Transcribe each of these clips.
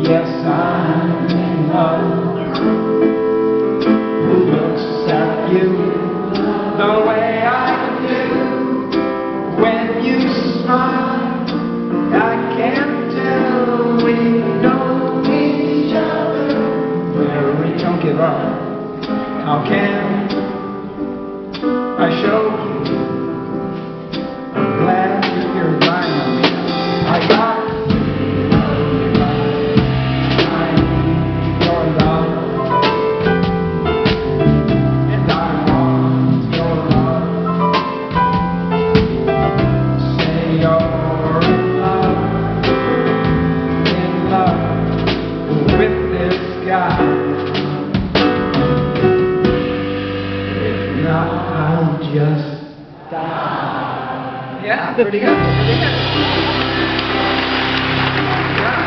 Yes, I'm in love. Who looks at you the way I do? When you smile, I can't tell we know each other. Mary, don't give up. How can I show you? I'm glad you're lying. I got just die. Yeah, pretty good. Pretty good. Yeah.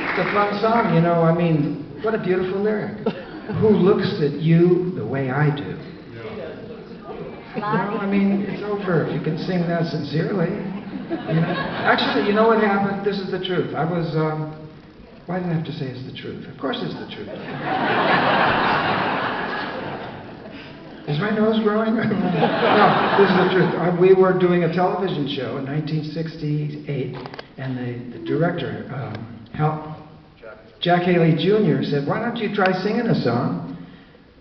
It's a fun song, you know. I mean, what a beautiful lyric. Who looks at you the way I do? You know, I mean, it's over if you can sing that sincerely. You know? Actually, you know what happened? This is the truth. I was. Why did I have to say it's the truth? Of course it's the truth. Is my nose growing? No, this is the truth. We were doing a television show in 1968, and the director, Jack Haley Jr., said, "Why don't you try singing a song?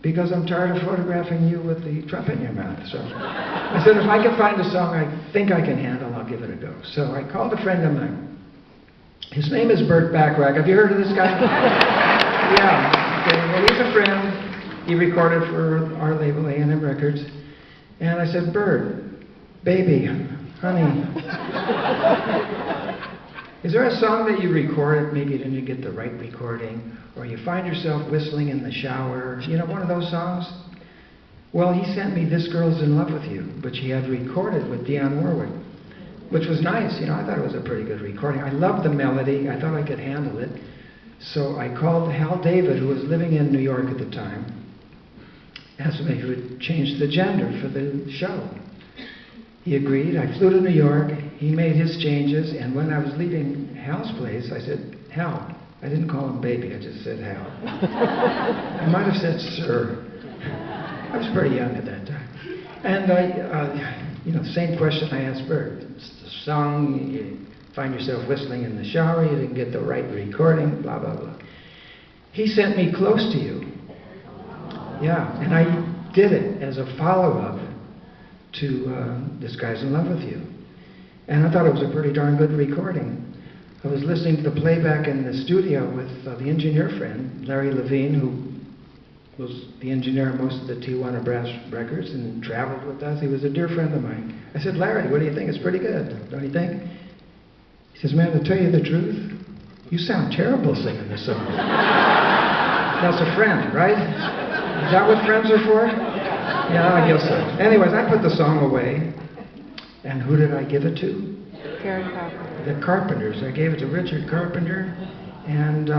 Because I'm tired of photographing you with the trumpet in your mouth." So I said, if I can find a song I think I can handle, I'll give it a go. So I called a friend of mine. His name is Burt Bacharach. Have you heard of this guy? Yeah. Okay. Well, he's a friend. He recorded for our label, A&M Records. And I said, Burt, baby, honey, is there a song that you recorded, maybe you didn't get the right recording, or you find yourself whistling in the shower, you know, one of those songs? Well, he sent me This Girl's in Love with You, which he had recorded with Dionne Warwick, which was nice. You know, I thought it was a pretty good recording. I loved the melody. I thought I could handle it. So I called Hal David, who was living in New York at the time, asked me if he would change the gender for the show. He agreed. I flew to New York. He made his changes. And when I was leaving Hal's place, I said, Hal. I didn't call him baby. I just said Hal. I might have said sir. I was pretty young at that time. And you know, same question I asked Bert. It's the song, you find yourself whistling in the shower, you didn't get the right recording, blah, blah, blah. He sent me Close to You. Yeah, and I did it as a follow-up to This Guy's in Love with You. And I thought it was a pretty darn good recording. I was listening to the playback in the studio with the engineer friend, Larry Levine, who was the engineer of most of the Tijuana Brass records and traveled with us. He was a dear friend of mine. I said, Larry, what do you think? It's pretty good, don't you think? He says, man, to tell you the truth, you sound terrible singing this song. That's a friend, right? Is that what friends are for? Yeah, I guess so. Anyways, I put the song away. And who did I give it to? Karen Carpenter. The Carpenters. I gave it to Richard Carpenter. And,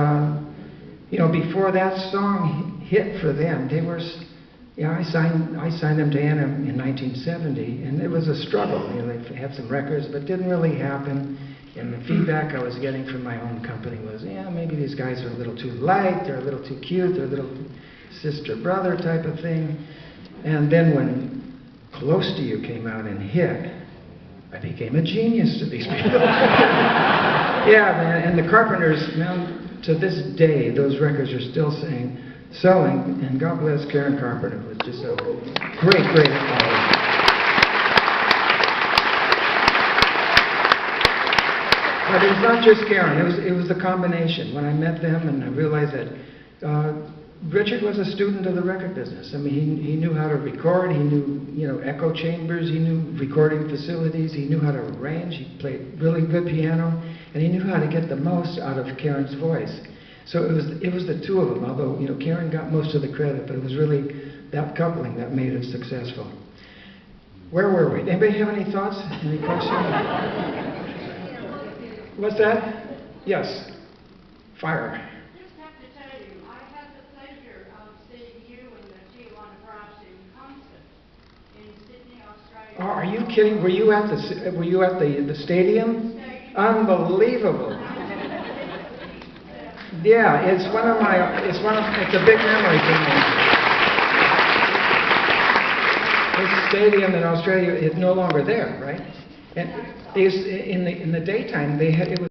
you know, before that song hit for them, they were, I signed them to A&M in 1970, and it was a struggle. You know, they had some records, but it didn't really happen. And the feedback I was getting from my own company was, yeah, maybe these guys are a little too light, they're a little too cute, they're a little sister-brother type of thing. And then when Close to You came out and hit, I became a genius to these people. Yeah, man, and the Carpenters, now to this day, those records are still selling, and God bless Karen Carpenter, who was just a great, great artist. But it was not just Karen, it was the combination. When I met them and I realized that Richard was a student of the record business. I mean, he knew how to record, he knew, you know, echo chambers, he knew recording facilities, he knew how to arrange, he played really good piano, and he knew how to get the most out of Karen's voice. So it was the two of them, although, you know, Karen got most of the credit, but it was really that coupling that made it successful. Where were we? Anybody have any thoughts? Any questions? What's that? Yes. Fire. I just have to tell you, I had the pleasure of seeing you in the Tijuana Brass in concert in Sydney, Australia. Oh, are you kidding? Were you at the stadium? Unbelievable. Yeah, it's a big memory for me. This stadium in Australia is no longer there, right? And in the daytime, it was